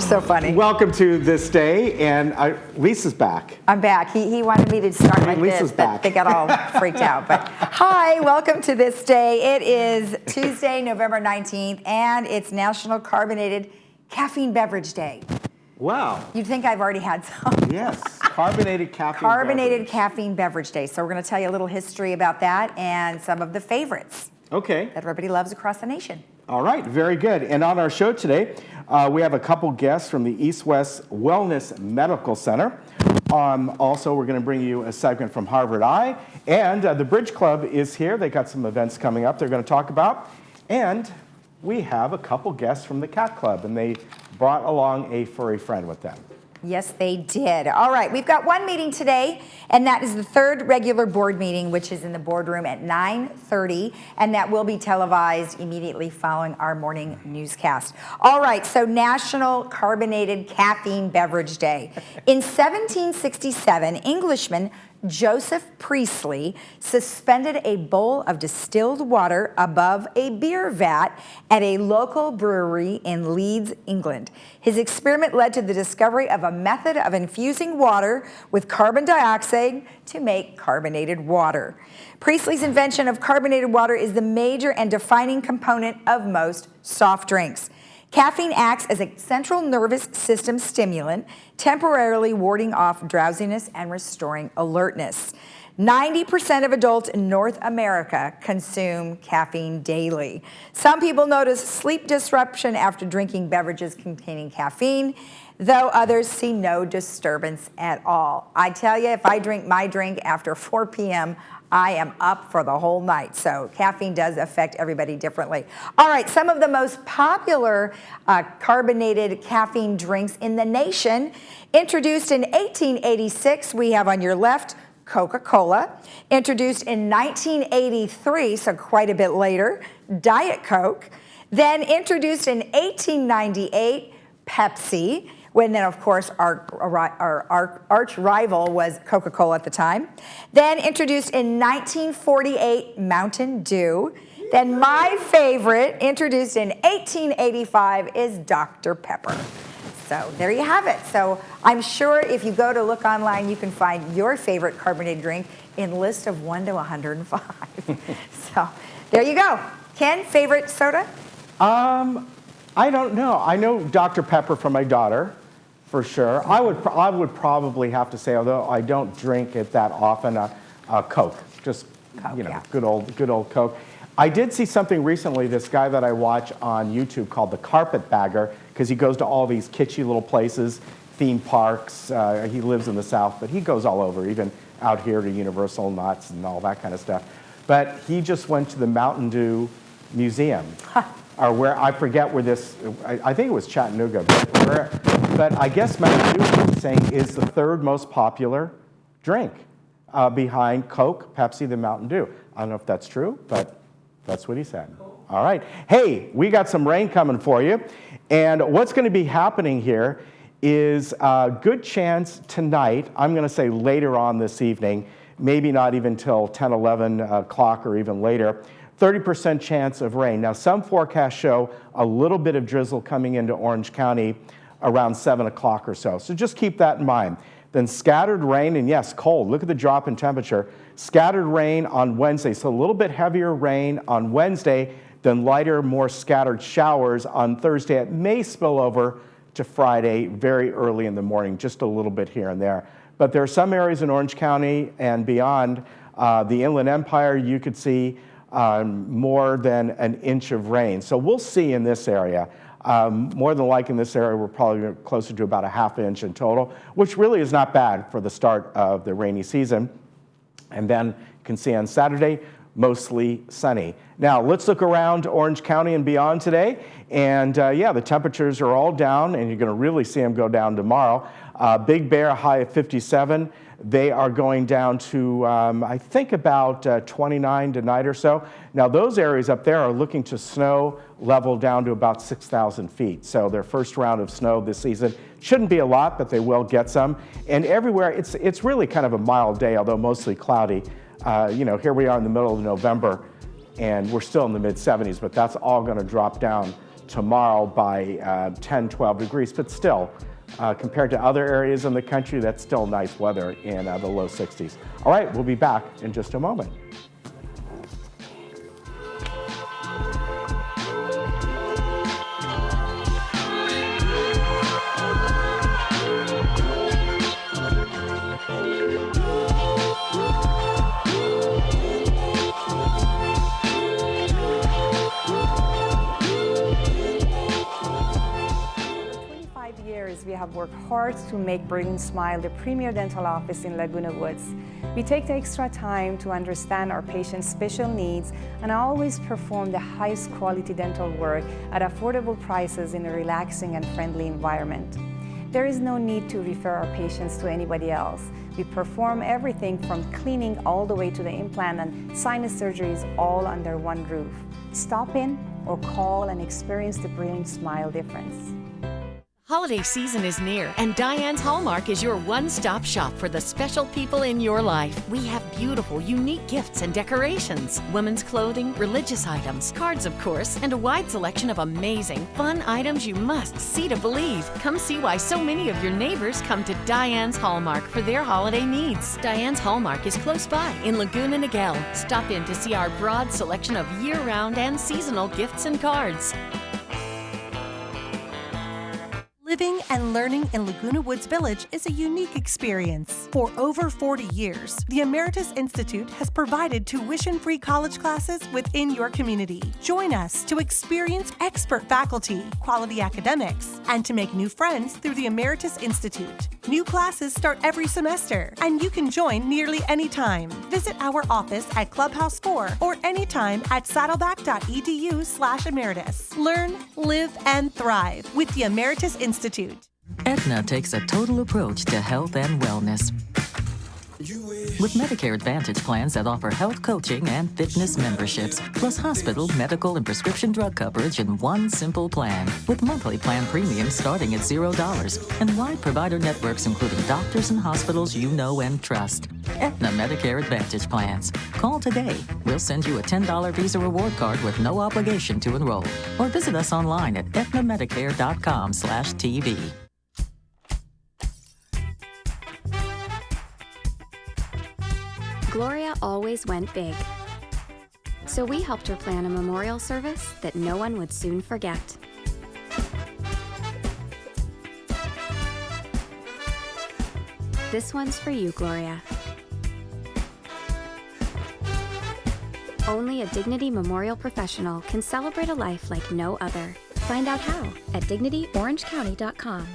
You're so funny. Welcome to This Day, and Lisa's back. I'm back. He wanted me to start like Lisa's this, back. but they got all freaked out. But hi, welcome to This Day. It is Tuesday, November 19th, and it's National Carbonated Caffeine Beverage Day. Wow. You'd think I've already had some. Yes, carbonated caffeine Carbonated beverage. Caffeine Beverage Day. So we're going to tell you a little history about that and some of the favorites Okay. that everybody loves across the nation. All right, very good. And on our show today, we have a couple guests from the East West Wellness Medical Center. Also, we're going to bring you a segment from Harvard Eye. And the Bridge Club is here. They got some events coming up they're going to talk about. And we have a couple guests from the Cat Club, and they brought along a furry friend with them. Yes, they did. All right, we've got one meeting today, and that is the third regular board meeting, which is in the boardroom at 9:30, and that will be televised immediately following our morning newscast. All right, so National Carbonated Caffeine Beverage Day. In 1767, Englishman Joseph Priestley suspended a bowl of distilled water above a beer vat at a local brewery in Leeds, England. His experiment led to the discovery of a method of infusing water with carbon dioxide to make carbonated water. Priestley's invention of carbonated water is the major and defining component of most soft drinks. Caffeine acts as a central nervous system stimulant, temporarily warding off drowsiness and restoring alertness. 90% of adults in North America consume caffeine daily. Some people notice sleep disruption after drinking beverages containing caffeine, though others see no disturbance at all. I tell you, if I drink my drink after 4 p.m., I am up for the whole night. So caffeine does affect everybody differently. All right, some of the most popular carbonated caffeine drinks in the nation. Introduced in 1886, we have on your left Coca-Cola. Introduced in 1983, so quite a bit later, Diet Coke. Then introduced in 1898, Pepsi. When then, of course, our arch rival was Coca-Cola at the time. Then introduced in 1948, Mountain Dew. Then my favorite, introduced in 1885, is Dr. Pepper. So there you have it. So I'm sure if you go to look online, you can find your favorite carbonated drink in list of 1 to 105. So there you go. Ken, favorite soda? I don't know. I know Dr. Pepper from my daughter, for sure. I would probably have to say, although I don't drink it that often, Coke. Just Coke, you know, yeah. good old Coke. I did see something recently. This guy that I watch on YouTube called the Carpetbagger, because he goes to all these kitschy little places, theme parks. He lives in the South, but he goes all over, even out here to Universal Nuts and all that kind of stuff. But he just went to the Mountain Dew Museum. Or where, I forget where this, I think it was Chattanooga, but I guess Mountain Dew is saying is the third most popular drink behind Coke, Pepsi, then Mountain Dew. I don't know if that's true, but that's what he said. All right. Hey, we got some rain coming for you. And what's going to be happening here is a good chance tonight, I'm going to say later on this evening, maybe not even till 10, 11 o'clock or even later, 30% chance of rain. Now, some forecasts show a little bit of drizzle coming into Orange County around 7 o'clock or so. So just keep that in mind. Then scattered rain, and yes, cold. Look at the drop in temperature. Scattered rain on Wednesday. So a little bit heavier rain on Wednesday, then lighter, more scattered showers on Thursday. It may spill over to Friday very early in the morning, just a little bit here and there. But there are some areas in Orange County and beyond the Inland Empire you could see more than an inch of rain. So we'll see in this area. More than likely in this area, we're probably closer to about a ½ inch in total, which really is not bad for the start of the rainy season. And then you can see on Saturday, mostly sunny. Now, let's look around Orange County and beyond today. And yeah, the temperatures are all down, and you're going to really see them go down tomorrow. Big Bear, high of 57. They are going down to, I think, about 29 tonight or so. Now, those areas up there are looking to snow level down to about 6,000 feet. So their first round of snow this season shouldn't be a lot, but they will get some. And everywhere, it's really kind of a mild day, although mostly cloudy. You know, here we are in the middle of November, and we're still in the mid-70s, but that's all going to drop down tomorrow by 10, 12 degrees, but still, compared to other areas in the country, that's still nice weather in the low 60s. All right, we'll be back in just a moment. We have worked hard to make Brilliant Smile the premier dental office in Laguna Woods. We take the extra time to understand our patients' special needs and always perform the highest quality dental work at affordable prices in a relaxing and friendly environment. There is no need to refer our patients to anybody else. We perform everything from cleaning all the way to the implant and sinus surgeries all under one roof. Stop in or call and experience the Brilliant Smile difference. Holiday season is near, and Diane's Hallmark is your one-stop shop for the special people in your life. We have beautiful, unique gifts and decorations, women's clothing, religious items, cards of course, and a wide selection of amazing, fun items you must see to believe. Come see why so many of your neighbors come to Diane's Hallmark for their holiday needs. Diane's Hallmark is close by in Laguna Niguel. Stop in to see our broad selection of year-round and seasonal gifts and cards. Living and learning in Laguna Woods Village is a unique experience. For over 40 years, the Emeritus Institute has provided tuition-free college classes within your community. Join us to experience expert faculty, quality academics, and to make new friends through the Emeritus Institute. New classes start every semester, and you can join nearly any time. Visit our office at Clubhouse 4 or anytime at saddleback.edu/emeritus. Learn, live, and thrive with the Emeritus Institute. Aetna takes a total approach to health and wellness. With Medicare Advantage plans that offer health coaching and fitness memberships, plus hospital, medical, and prescription drug coverage in one simple plan, with monthly plan premiums starting at $0 and wide provider networks including doctors and hospitals you know and trust. Aetna Medicare Advantage plans. Call today. We'll send you a $10 Visa reward card with no obligation to enroll. Or visit us online at aetnamedicare.com/TV. Gloria always went big. So we helped her plan a memorial service that no one would soon forget. This one's for you, Gloria. Only a Dignity Memorial professional can celebrate a life like no other. Find out how at dignityorangecounty.com.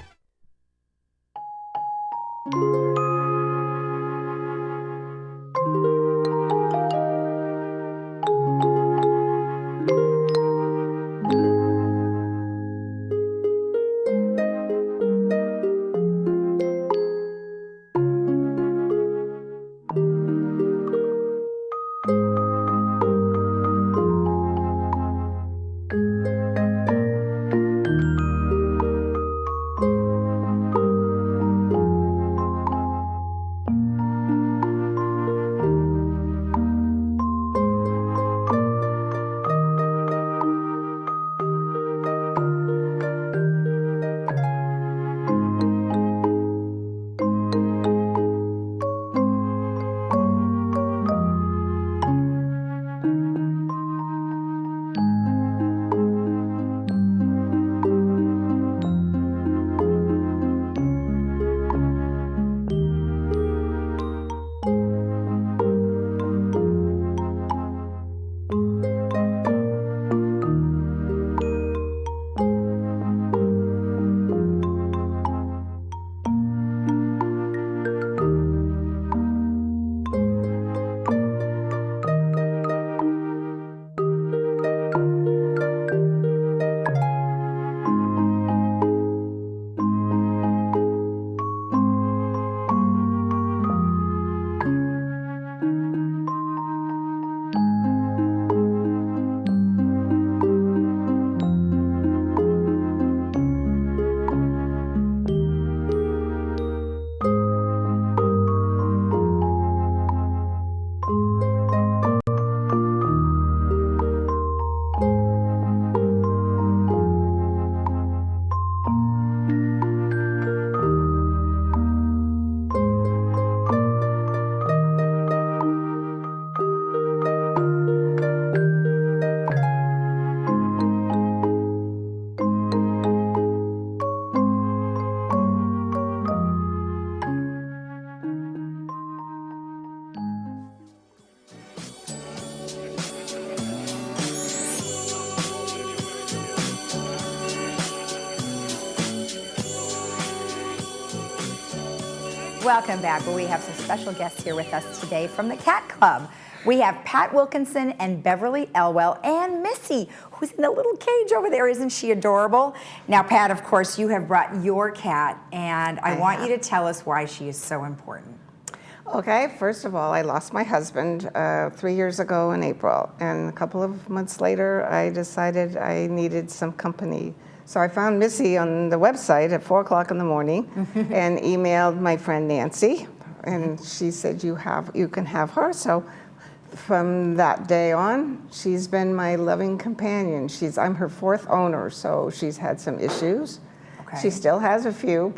Welcome back. Well, we have some special guests here with us today from the Cat Club. We have Pat Wilkinson and Beverly Elwell and Missy, who's in the little cage over there. Isn't she adorable? Now, Pat, of course, you have brought your cat, and I want you to tell us why she is so important. Okay, first of all, I lost my husband 3 years ago in April, and a couple of months later, I decided I needed some company. So I found Missy on the website at 4 o'clock in the morning and emailed my friend Nancy, and she said, you can have her. So from that day on, she's been my loving companion. I'm her 4th owner, so she's had some issues. Okay. She still has a few,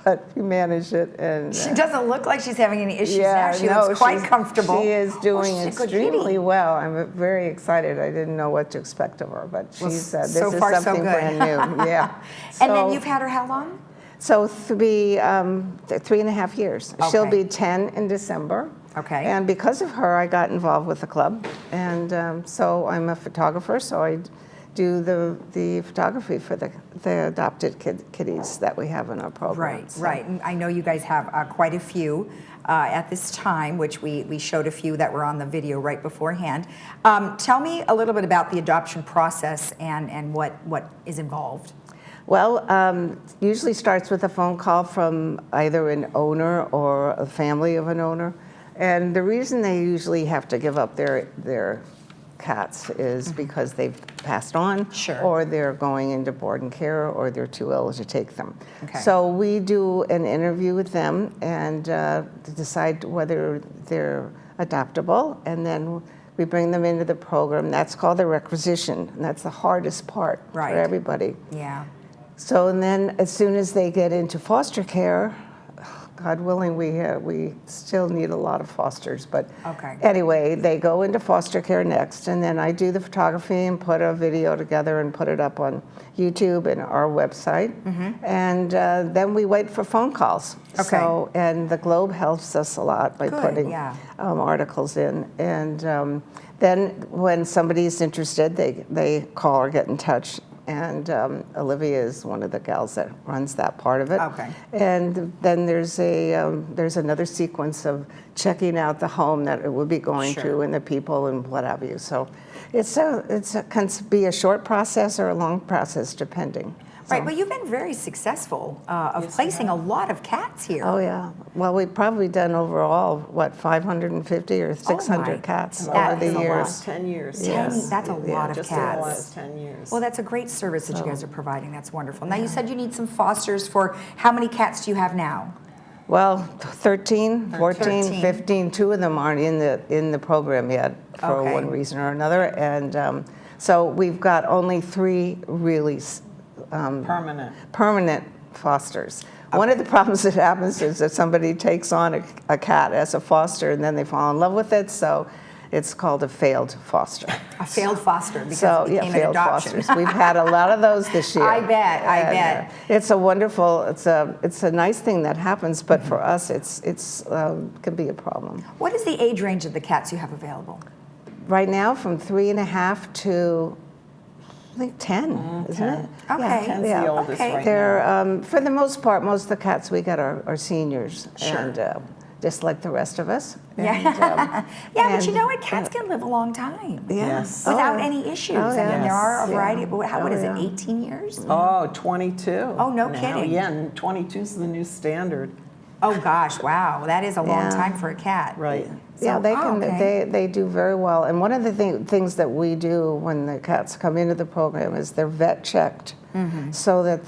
but we managed it. And she doesn't look like she's having any issues now. She looks quite comfortable. She is doing extremely well. I'm very excited. I didn't know what to expect of her, but she's this is something brand new. Yeah. And then you've had her how long? So 3.5 years. Okay. She'll be 10 in December. Okay. And because of her, I got involved with the club, and so I'm a photographer. So I do the photography for the adopted kitties that we have in our program. Right, right. And I know you guys have quite a few at this time, which we showed a few that were on the video right beforehand. Tell me a little bit about the adoption process and what is involved. Well, usually starts with a phone call from either an owner or a family of an owner. And the reason they usually have to give up their cats is because they've passed on, or they're going into board and care, or they're too ill to take them. Okay. So we do an interview with them and decide whether they're adoptable, and then we bring them into the program. That's called the requisition, and that's the hardest part for everybody. Yeah. So and then as soon as they get into foster care, God willing, we still need a lot of fosters, but anyway, they go into foster care next, and then I do the photography and put a video together and put it up on YouTube and our website, and then we wait for phone calls. Okay. So, and the Globe helps us a lot by putting articles in, and then when somebody's interested, they call or get in touch. And Olivia is one of the gals that runs that part of it. Okay. And then there's another sequence of checking out the home that it would be going to and the people and what have you. So it can be a short process or a long process depending. Right, but you've been very successful of placing a lot of cats here. Oh, yeah. Well, we've probably done overall, 550 or 600 cats over the years. 10 years. That's a lot of just cats. In the last 10 years. Well, that's a great service that you guys are providing. That's wonderful. Now, you said you need some fosters for, how many cats do you have now? Well, 13, 14, 15. 2 of them aren't in the program yet for one reason or another. And so we've got only 3 really permanent fosters. One of the problems that happens is that somebody takes on a cat as a foster and then they fall in love with it, so it's called a failed foster. A failed foster because it became an adoption. Fosters. We've had a lot of those this year. I bet. It's a wonderful, it's a nice thing that happens, but for us it's can be a problem. What is the age range of the cats you have available? Right now, from 3.5 to I think 10, isn't it? Okay. Yeah, 10's the oldest right now. For the most part, most of the cats we get are seniors, and just like the rest of us. Yeah, but you know what? Cats can live a long time. Yes. Without any issues. I mean, there are a variety. What is it, 18 years? Oh, 22. Oh, no kidding. Yeah, and 22 is the new standard. Oh gosh, wow, that is a long time for a cat. Right. So, they do very well. And one of the things that we do when the cats come into the program is they're vet checked, so that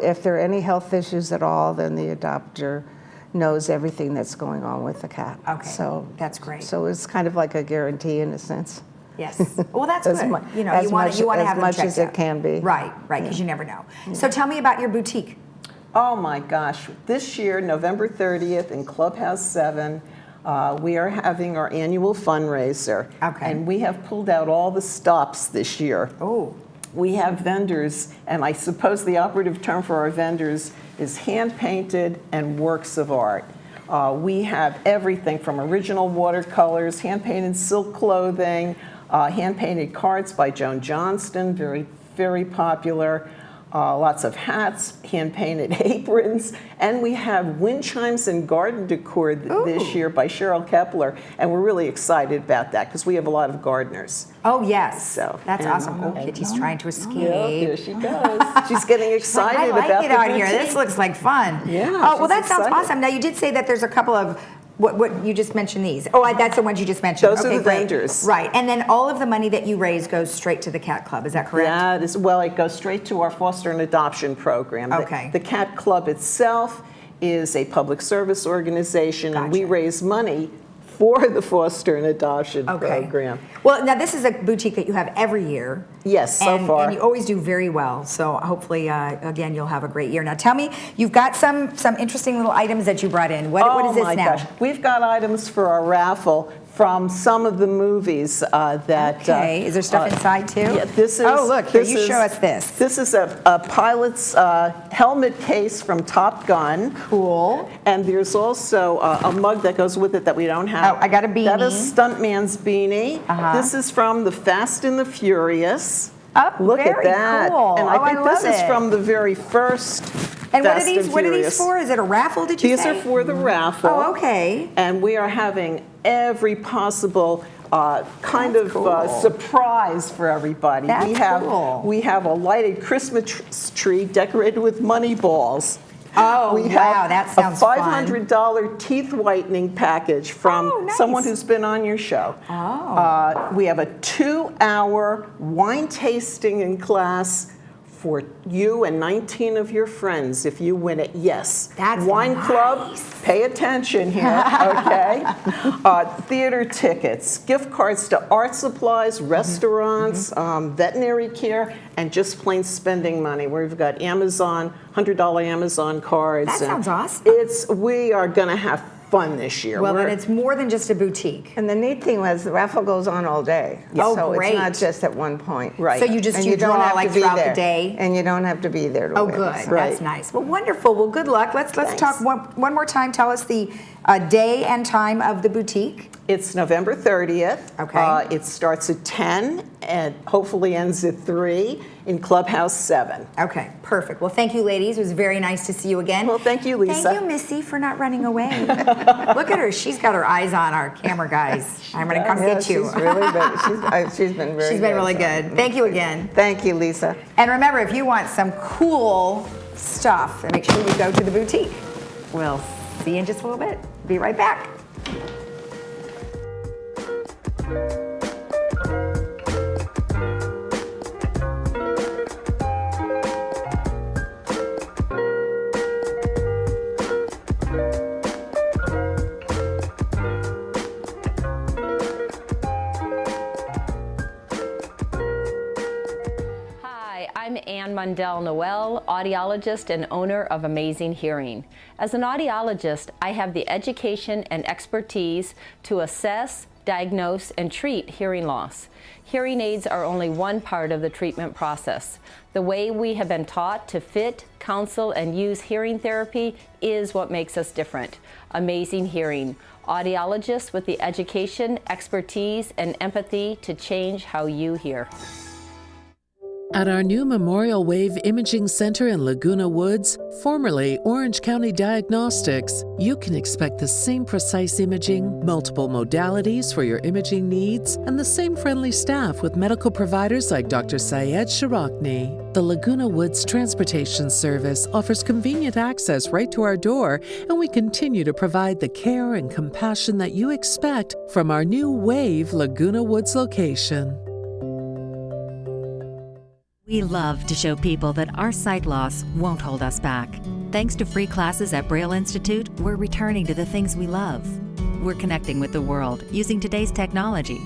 if there are any health issues at all, then the adopter knows everything that's going on with the cat. Okay. So that's great. So it's kind of like a guarantee in a sense. Yes. Well, that's good. You know, you want to have them checked as much as it can be. Right, because you never know. So tell me about your boutique. Oh my gosh, this year, November 30th in Clubhouse 7, we are having our annual fundraiser. Okay. And we have pulled out all the stops this year. Oh. We have vendors, and I suppose the operative term for our vendors is hand-painted and works of art. We have everything from original watercolors, hand-painted silk clothing, hand-painted cards by Joan Johnston, very, very popular. lots of hats, hand-painted aprons, and we have wind chimes and garden decor this year by Cheryl Kepler, and we're really excited about that because we have a lot of gardeners. Oh, yes. So, that's awesome. Oh, Kitty's trying to escape. Yeah, there she goes. She's getting excited I like about it the out here. boutique. This looks like fun. Yeah, Oh, well, that she's sounds excited. awesome. Now, you did say that there's a couple of, what you just mentioned these. Oh, that's the ones you just mentioned. Those are the great. vendors. Right. And then all of the money that you raise goes straight to the Cat Club. Is that correct? That is, well, it goes straight to our foster and adoption program. Okay. The Cat Club itself is a public service organization, and we Gotcha. raise money for the foster and adoption Okay. program. Well, now this is a boutique that you have every year. Yes, so and, far. And you always do very well. So hopefully, again, you'll have a great year. Now tell me, you've got some interesting little items that you brought in. What is this my now? gosh. We've got items for our raffle from some of the movies that... Okay, is there stuff inside too? Yeah, this is... Oh, look, here, you show us this. This is a pilot's helmet case from Top Gun. Cool. And there's also a mug that goes with it that we don't have. Oh, I got a beanie. That is Stuntman's beanie. This is from The Fast and the Furious. Oh, Look at very that. cool. And I think this love is it. from the very first And Fast what are these Furious. for? Is it a raffle, did you These say? are for the raffle. Oh, okay. And we are having every possible kind That's of cool. surprise for everybody. That's cool. We have a lighted Christmas tree decorated with money balls. Oh, We wow, have that sounds a fun. $500 teeth whitening package from Oh, nice. someone who's been on your show. Oh. We have a 2-hour wine tasting in class for you and 19 of your friends if you win it. Yes. That's Wine nice. Club, pay attention here, okay? Theater tickets, gift cards to art supplies, restaurants, veterinary care, and just plain spending money. We've got Amazon, $100 Amazon cards. That sounds awesome. We are going to have fun this year. Well, then it's more than just a boutique. And the neat thing was the raffle goes on all day. Oh, so great. it's not just at one point. Right. So you just And you don't draw have like to be throughout there. the day. And you don't have to be there to Oh, win. good. So- That's nice. Well, wonderful. Well, good luck. Let's talk one more time. Tell us the day and time of the boutique. It's November 30th. Okay. It starts at 10 and hopefully ends at 3 in Clubhouse 7. Okay, perfect. Well, thank you, ladies. It was very nice to see you again. Well, thank you, Lisa. Thank you, Missy, for not running away. Look at her. She's got her eyes on our camera guys. I'm going to come Yeah, get you. she's really been, she's been very She's been good, really so- good. Thank you again. Thank you, Lisa. And remember, if you want some cool stuff, then make sure you go to the boutique. We'll see you in just a little bit. Be right back. Hi, I'm Ann Mundell Noel, audiologist and owner of Amazing Hearing. As an audiologist, I have the education and expertise to assess, diagnose, and treat hearing loss. Hearing aids are only one part of the treatment process. The way we have been taught to fit, counsel, and use hearing therapy is what makes us different. Amazing Hearing, audiologists with the education, expertise, and empathy to change how you hear. At our new Memorial Wave Imaging Center in Laguna Woods, formerly Orange County Diagnostics, you can expect the same precise imaging, multiple modalities for your imaging needs, and the same friendly staff with medical providers like Dr. Syed Sharakni. The Laguna Woods Transportation Service offers convenient access right to our door, and we continue to provide the care and compassion that you expect from our new Wave Laguna Woods location. We love to show people that our sight loss won't hold us back. Thanks to free classes at Braille Institute, we're returning to the things we love. We're connecting with the world using today's technology.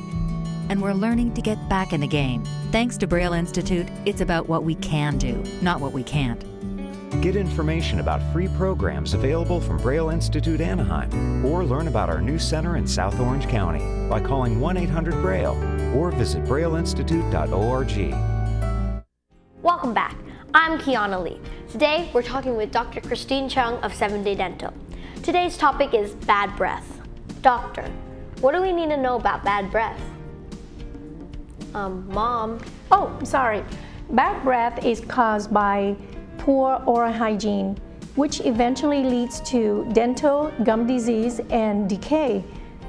And we're learning to get back in the game. Thanks to Braille Institute, it's about what we can do, not what we can't. Get information about free programs available from Braille Institute Anaheim, or learn about our new center in South Orange County by calling 1-800-BRAILLE or visit brailleinstitute.org. Welcome back. I'm Kiana Lee. Today we're talking with Dr. Christine Chung of 7-Day Dental. Today's topic is bad breath. Doctor, what do we need to know about bad breath? Mom. Oh, sorry. Bad breath is caused by poor oral hygiene, which eventually leads to dental, gum disease, and decay.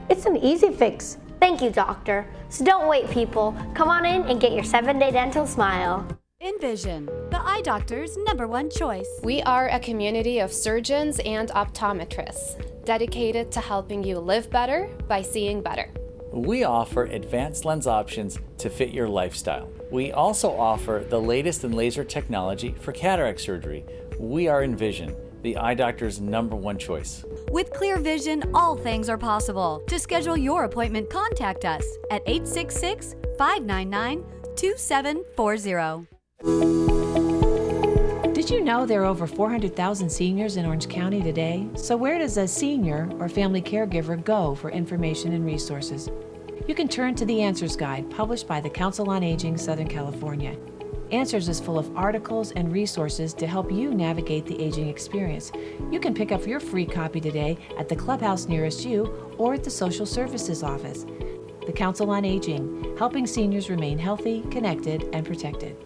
It's an easy fix. Thank you, doctor. So don't wait, people. Come on in and get your 7-day dental smile. Envision, the eye doctor's #1 choice. We are a community of surgeons and optometrists dedicated to helping you live better by seeing better. We offer advanced lens options to fit your lifestyle. We also offer the latest in laser technology for cataract surgery. We are Envision, the eye doctor's #1 choice. With clear vision, all things are possible. To schedule your appointment, contact us at 866-599-2740. Did you know there are over 400,000 seniors in Orange County today? So where does a senior or family caregiver go for information and resources? You can turn to the Answers Guide published by the Council on Aging Southern California. Answers is full of articles and resources to help you navigate the aging experience. You can pick up your free copy today at the clubhouse nearest you or at the social services office. The Council on Aging, helping seniors remain healthy, connected, and protected.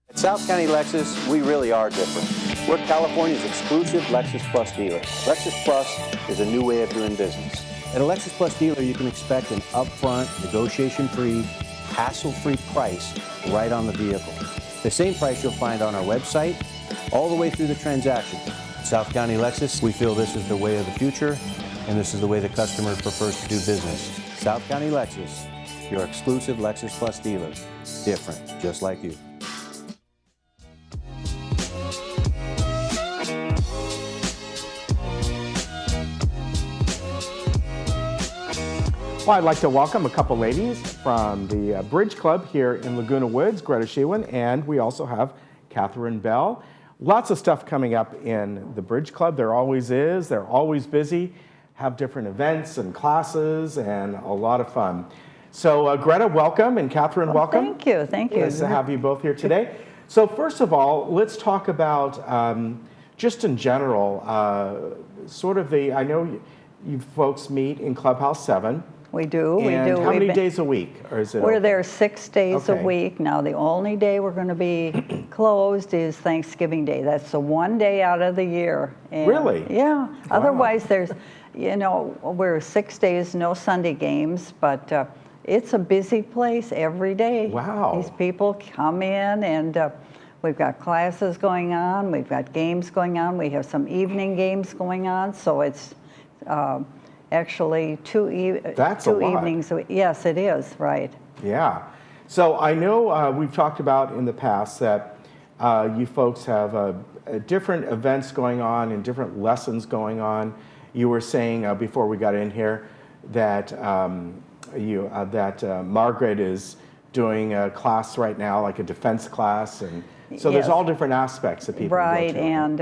At South County Lexus, we really are different. We're California's exclusive Lexus Plus dealer. Lexus Plus is a new way of doing business. At a Lexus Plus dealer, you can expect an upfront, negotiation-free, hassle-free price right on the vehicle. The same price you'll find on our website, all the way through the transaction. At South County Lexus, we feel this is the way of the future, and this is the way the customer prefers to do business. South County Lexus, your exclusive Lexus Plus dealer. Different, just like you. Well, I'd like to welcome a couple ladies from the Bridge Club here in Laguna Woods, Greta Shewan, and we also have Catherine Bell. Lots of stuff coming up in the Bridge Club. There always is. They're always busy, have different events and classes, and a lot of fun. So Greta, welcome, and Catherine, welcome. Thank you, thank you. Nice to have you both here today. So first of all, let's talk about, just in general, sort of I know you folks meet in Clubhouse 7. We do. And how many days a week? Or is it we're open? there 6 days a week. Now, the only day we're going to be closed is Thanksgiving Day. That's the one day out of the year. And really? Yeah. Wow. Otherwise, there's, we're 6 days, no Sunday games, but it's a busy place every day. Wow. These people come in, and we've got classes going on. We've got games going on. We have some evening games going on. So it's actually two evenings. Yes, it is, right. Yeah. So I know we've talked about in the past that you folks have different events going on and different lessons going on. You were saying before we got in here that Margaret is doing a class right now, like a defense class, and so there's all different aspects that people right, go to. And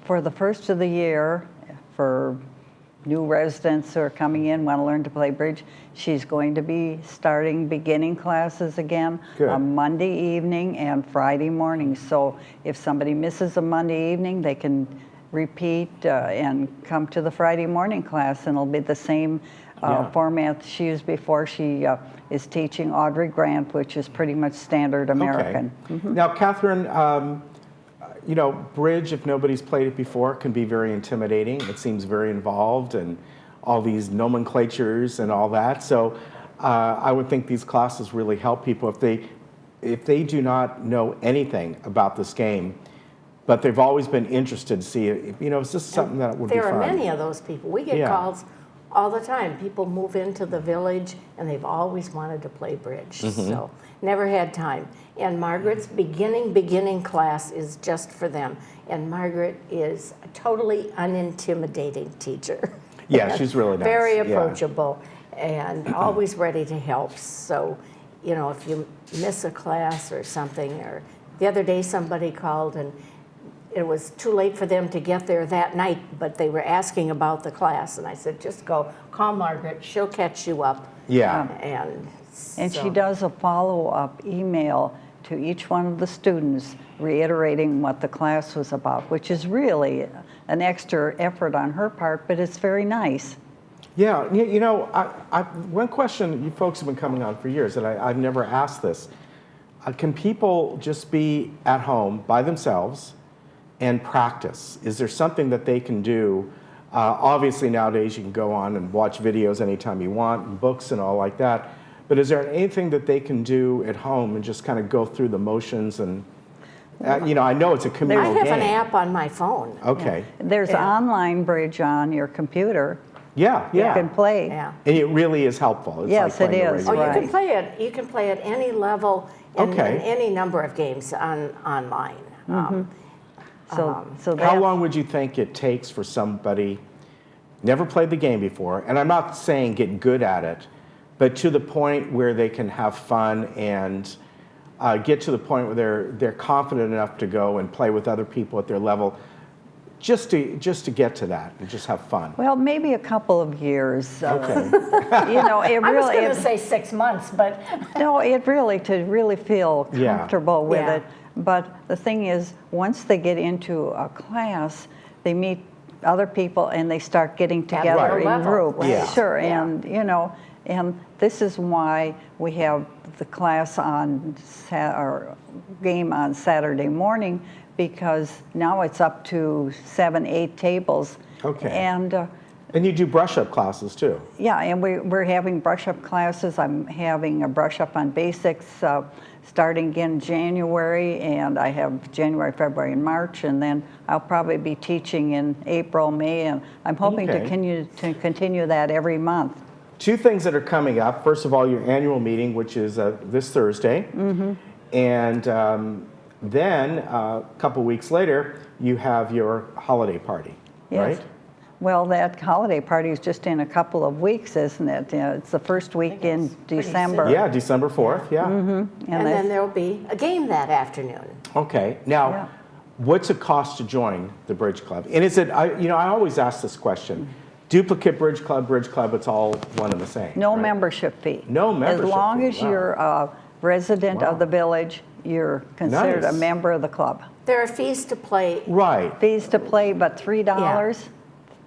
for the first of the year, for new residents who are coming in, want to learn to play bridge, she's going to be starting beginning classes again on Monday evening and Friday morning. So if somebody misses a Monday evening, they can repeat and come to the Friday morning class, and it'll be the same format she used before. She is teaching Audrey Grant, which is pretty much standard American. Okay. Now, Catherine, bridge, if nobody's played it before, can be very intimidating. It seems very involved and all these nomenclatures and all that. So I would think these classes really help people if they do not know anything about this game, but they've always been interested to see, is this something that would be fun? There are many of those people. We get calls all the time. People move into the village and they've always wanted to play bridge. So never had time. And Margaret's beginning class is just for them. And Margaret is a totally unintimidating teacher. Yeah, she's really nice. Very approachable and always ready to help. So, if you miss a class or something, or the other day somebody called and it was too late for them to get there that night, but they were asking about the class. And I said, just go, call Margaret, she'll catch you up. Yeah. And she does a follow-up email to each one of the students reiterating what the class was about, which is really an extra effort on her part, but it's very nice. Yeah, one question, you folks have been coming on for years, and I've never asked this. can people just be at home by themselves and practice? Is there something that they can do? Obviously nowadays you can go on and watch videos anytime you want, and books and all like that. But is there anything that they can do at home and just kind of go through the motions and, I know it's a communal game. I have an app on my phone. Okay. There's online bridge on your computer. Yeah. You can play. Yeah. And it really is helpful. It's Yes, like it playing is. the regular You game. can play it. You can play at any level in any number of games online. So how long would you think it takes for somebody never played the game before, and I'm not saying get good at it, but to the point where they can have fun and get to the point where they're confident enough to go and play with other people at their level, just to get to that and just have fun? Well, maybe a couple of years. Okay. It I was really. going to say 6 months, but No, to really feel Yeah. comfortable with Yeah. it. But the thing is, once they get into a class, they meet other people and they start getting together their in level, groups. right. Sure, Yeah. and this is why we have the class on or game on Saturday morning, because now it's up to 7, 8 tables. Okay. And you do brush-up classes too? yeah, and we're having brush-up classes. I'm having a brush-up on basics starting in January, and I have January, February, and March, and then I'll probably be teaching in April, May, and I'm hoping to continue that every month. 2 things that are coming up. First of all, your annual meeting, which is this Thursday. And then a couple weeks later, you have your holiday party, Yes. right? Well, that holiday party is just in a couple of weeks, isn't it? It's the first week in December. Yeah, December 4th, yeah. and then there'll be a game that afternoon. Okay, now, what's it cost to join the Bridge Club? And is it, I always ask this question, duplicate Bridge Club, it's all one and the same. No right? membership fee. No membership As long fee, as wow. you're a resident of the village, you're considered Nice. a member of the club. There are fees to play. Right. Fees to play, but $3.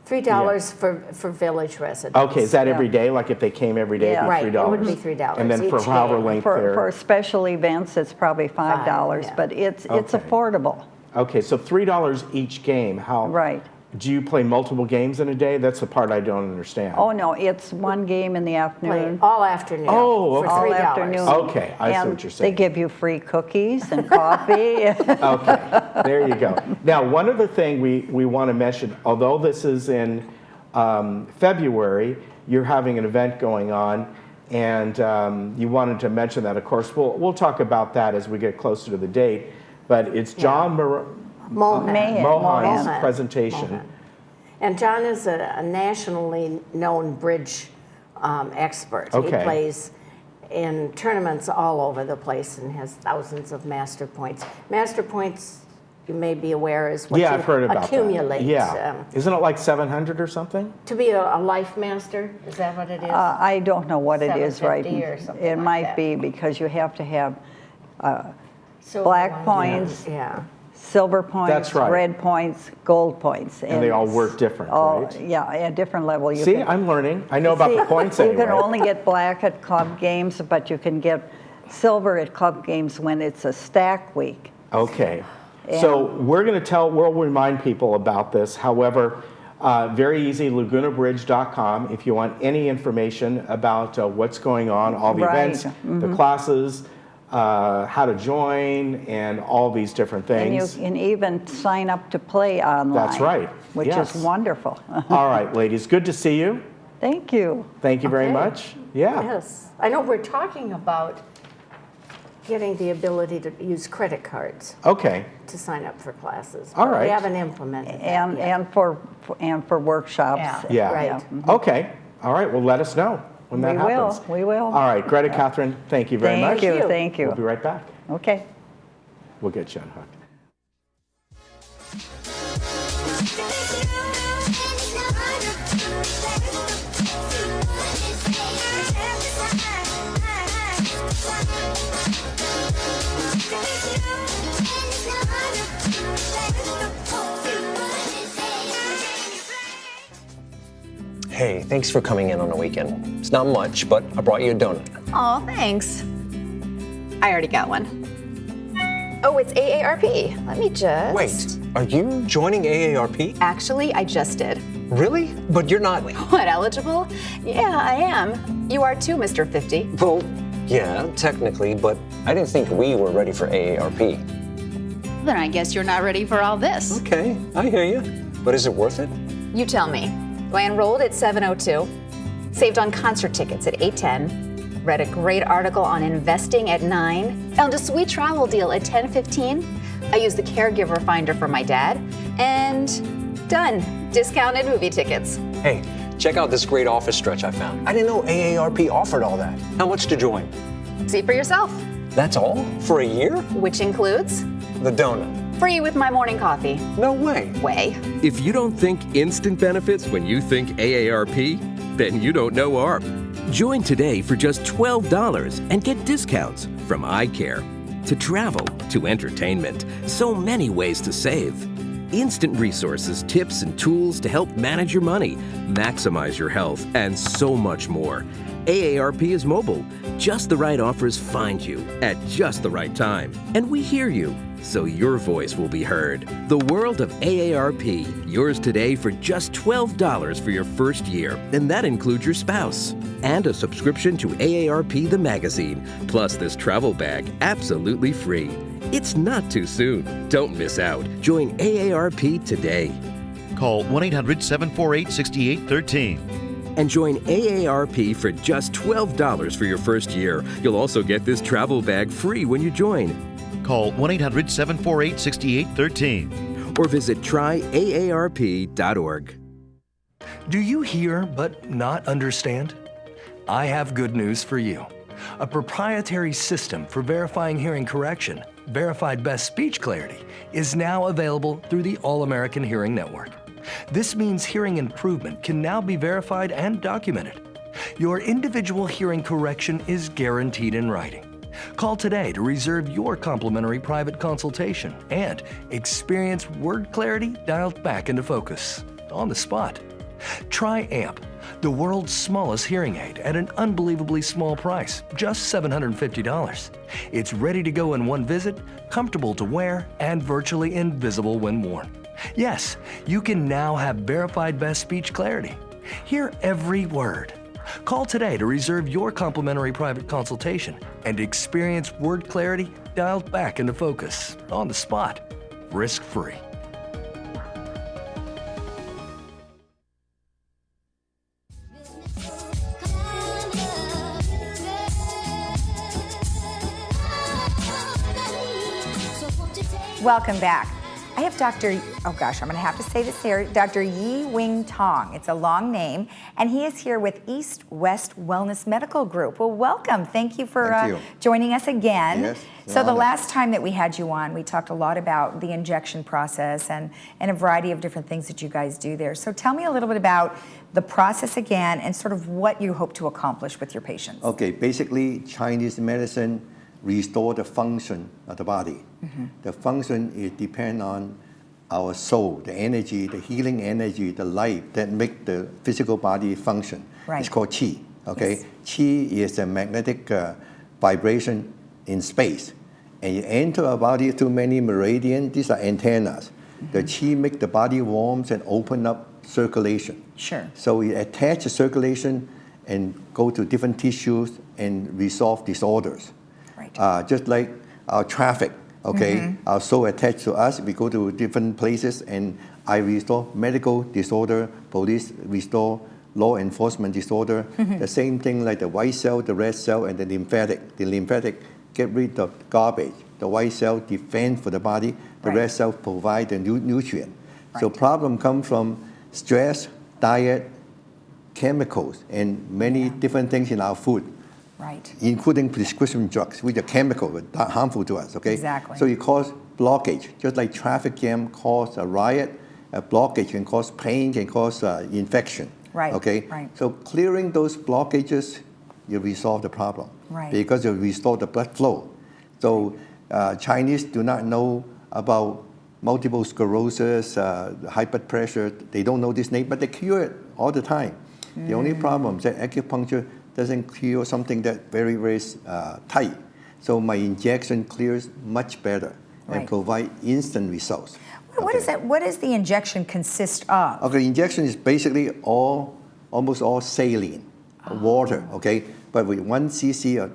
$3 for village residents. Okay, is that every day? Like if they came every day, it'd be Right, $3? it would be $3 And then for each however day. length For special events, it's probably $5, yeah. but it's Okay. affordable. Okay, so $3 each game. How? Right. Do you play multiple games in a day? That's the part I don't understand. Oh, no, it's one game in the afternoon. Play all afternoon. Oh, okay. For $3. All afternoon. Okay, I see And what you're saying. they give you free cookies and coffee. Okay, there you go. Now, one other thing we want to mention, although this is in February, you're having an event going on, and you wanted to mention that. Of course, we'll talk about that as we get closer to the date, but it's John Mohan's presentation. Mohan. And John is a nationally known bridge expert. Okay. He plays in tournaments all over the place and has thousands of master points. Master points, you may be aware, is what you I've heard about accumulate. that. Yeah. Isn't it like 700 or something? To be a life master, is that what it is? I don't know what it is right 750 or something It like might that. be because you have to have Silver black ones, points, yeah. silver points, That's right. red points, gold points. And they all it's work different, all, right? Yeah, at different level. You See, can- I'm learning. I know about the points anyway. You can only get black at club games, but you can get silver at club games when it's a stack week. Okay. So we'll remind people about this. However, very easy, lagunabridge.com. If you want any information about what's going on, all the events, the classes, how to join, and all these different things. And you can even sign up to play online. That's right. Which Yes. is wonderful. All right, ladies, good to see you. Thank you. Thank you very much. Yeah. Yes. I know we're talking about getting the ability to use credit cards Okay. to sign up for classes. All but right. We haven't implemented that yet. And for workshops. Yeah. Right. Okay. All right. Well, let us know when that happens. We will. All right. Greta, Catherine, thank you very much. Thank you. We'll be right back. Okay. We'll get you unhooked. Hey, thanks for coming in on the weekend. It's not much, but I brought you a donut. Aw, thanks. I already got one. Oh, it's AARP. Let me just... Wait, are you joining AARP? Actually, I just did. Really? But you're not... What, eligible? Yeah, I am. You are too, Mr. 50. Well, yeah, technically, but I didn't think we were ready for AARP. Then I guess you're not ready for all this. Okay, I hear you. But is it worth it? You tell me. I enrolled at 7:02, saved on concert tickets at 8:10, read a great article on investing at 9, found a sweet travel deal at 10:15. I used the caregiver finder for my dad, and done. Discounted movie tickets. Hey, check out this great office stretch I found. I didn't know AARP offered all that. How much to join? See for yourself. That's all? For a year? Which includes? The donut. Free with my morning coffee. No way. If you don't think instant benefits when you think AARP, then you don't know ARP. Join today for just $12 and get discounts from eye care to travel to entertainment. So many ways to save. Instant resources, tips, and tools to help manage your money, maximize your health, and so much more. AARP is mobile. Just the right offers find you at just the right time. And we hear you, so your voice will be heard. The world of AARP, yours today for just $12 for your first year. And that includes your spouse. And a subscription to AARP the magazine. Plus this travel bag, absolutely free. It's not too soon. Don't miss out. Join AARP today. Call 1-800-748-6813. And join AARP for just $12 for your first year. You'll also get this travel bag free when you join. Call 1-800-748-6813. Or visit tryaarp.org. Do you hear but not understand? I have good news for you. A proprietary system for verifying hearing correction, Verified Best Speech Clarity, is now available through the All-American Hearing Network. This means hearing improvement can now be verified and documented. Your individual hearing correction is guaranteed in writing. Call today to reserve your complimentary private consultation and experience word clarity dialed back into focus on the spot. Try AMP, the world's smallest hearing aid at an unbelievably small price, just $750. It's ready to go in one visit, comfortable to wear, and virtually invisible when worn. Yes, you can now have verified best speech clarity. Hear every word. Call today to reserve your complimentary private consultation and experience word clarity dialed back into focus on the spot, risk-free. Welcome back. I have Dr. Oh gosh, I'm going to have to say this here, Dr. Yi Wing Tong. It's a long name, and he is here with East West Wellness Medical Group. Well, welcome. Thank you for joining us again. Yes, so the last time that we had you on, we talked a lot about the injection process and a variety of different things that you guys do there. So tell me a little bit about the process again and sort of what you hope to accomplish with your patients. Okay, basically Chinese medicine restore the function of the body. The function is depend on our soul, the energy, the healing energy, the life that make the physical body function. Right. It's called qi. Okay, qi is a magnetic vibration in space, and you enter our body through many meridians. These are antennas. The qi make the body warm and open up circulation. Sure. So we attach the circulation and go to different tissues and resolve disorders. Right. Just like our traffic, okay? Our soul attached to us, we go to different places and I restore medical disorder, police restore law enforcement disorder. The same thing like the white cell, the red cell, and the lymphatic. The lymphatic get rid of garbage. The white cell defend for the body. The red cell provide the nutrient. So problem come from stress, diet, chemicals, and many different things in our food. Right. Including prescription drugs, which are chemical, but harmful to us, okay? Exactly. So it causes blockage, just like traffic jam cause a riot, a blockage can cause pain, can cause infection. Right. Okay? Right. So clearing those blockages, you resolve the problem. Right. Because you restore the blood flow. So Chinese do not know about multiple sclerosis, high blood pressure. They don't know this name, but they cure it all the time. The only problem is that acupuncture doesn't cure something that very, very tight. So my injection clears much better and provide instant results. What is that? What does the injection consist of? Okay, injection is basically almost all saline, water, okay? But with 1 cc of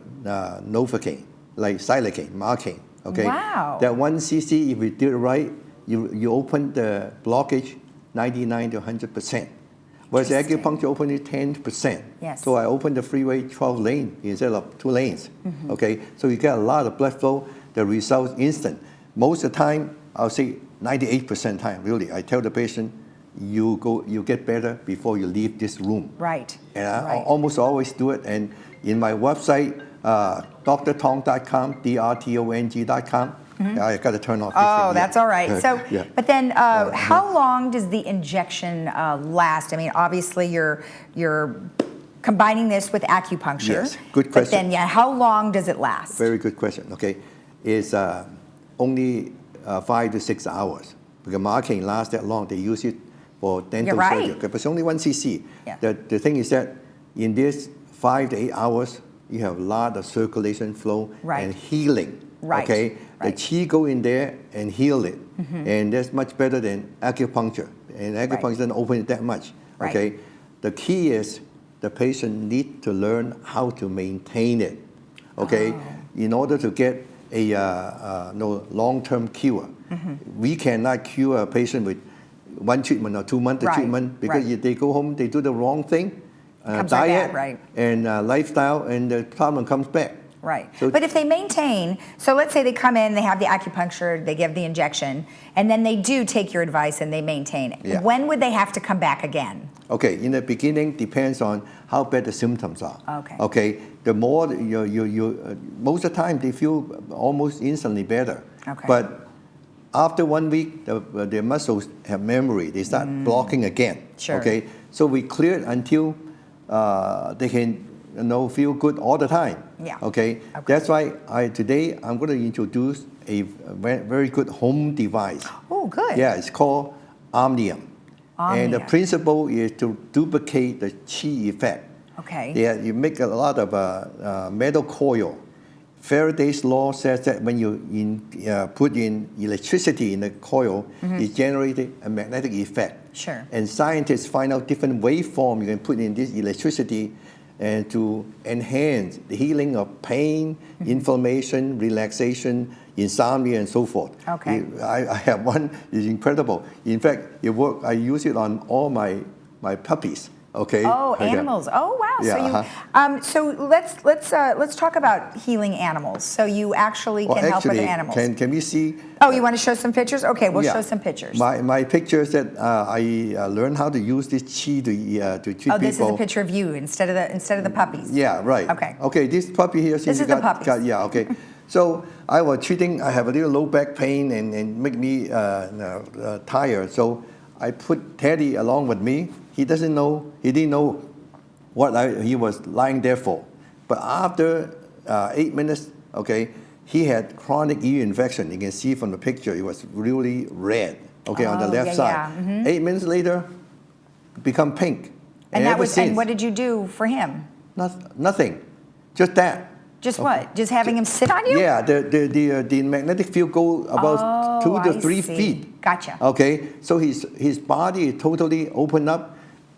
Novocaine, like silicane, Marcaine, okay? Wow. That 1 cc, if you do it right, you open the blockage 99 to 100%. Whereas acupuncture open it 10%. Yes. So I open the freeway 12 lanes instead of 2 lanes. Okay, so you get a lot of blood flow. The results instant. Most of the time, I'll say 98% time. Really, I tell the patient, you get better before you leave this room. Right. And I almost always do it. And in my website, drtong.com, drtong.com. I got to turn off this thing. That's all right. So, yeah. but then, how long does the injection last? I mean, obviously, you're combining this with acupuncture. Yes, good question. But then, how long does it last? Very good question. Okay, it's only 5 to 6 hours because Marcaine lasts that long. They use it for dental surgery. Okay, but it's only 1 cc. Yeah. The thing is that in this 5 to 8 hours, you have a lot of circulation flow and healing. Right. Okay, the qi go in there and heal it, and that's much better than acupuncture. And acupuncture doesn't open it that much. Okay, the key is the patient need to learn how to maintain it. Okay, in order to get a long-term cure, we cannot cure a patient with 1 treatment or 2 months of treatment because if they go home, they do the wrong thing, diet and lifestyle, and the problem comes back. Right. So, but if they maintain, so let's say they come in, they have the acupuncture, they give the injection, and then they do take your advice and they maintain it. Yeah. When would they have to come back again? Okay, in the beginning, depends on how bad the symptoms are. Okay. Okay, the more most of the time they feel almost instantly better. Okay. But after 1 week, the muscles have memory. They start blocking again. Sure. Okay, so we clear it until they can feel good all the time. Yeah. Okay. That's why today I'm going to introduce a very good home device. Oh, good. Yeah, it's called Omnium. And the principle is to duplicate the qi effect. Okay. Yeah, you make a lot of metal coil. Faraday's law says that when you put in electricity in the coil, it generates a magnetic effect. Sure. And scientists find out different waveform you can put in this electricity and to enhance the healing of pain, inflammation, relaxation, insomnia, and so forth. Okay. I have one, it's incredible. In fact, I use it on all my puppies. Okay. Oh, animals. Oh, wow. Yeah, so let's talk about healing animals. So you actually can help with animals. Can we see? Oh, you want to show some pictures? Okay, we'll show some pictures. My pictures that I learned how to use this qi to treat people. Oh, this is a picture of you instead of the puppies. Yeah, right. Okay. Okay, this puppy here. This is the puppies. Okay. So I was treating. I have a little low back pain and make me tired. So I put Teddy along with me. He didn't know what he was lying there for. But after 8 minutes, okay, he had chronic ear infection. You can see from the picture, it was really red, okay, on the left side. 8 minutes later, become pink. And what did you do for him? Nothing, just that. Just what? Just having him sit on you? Yeah, the magnetic field go about 2 to 3 feet. Gotcha. Okay, so his body totally opened up.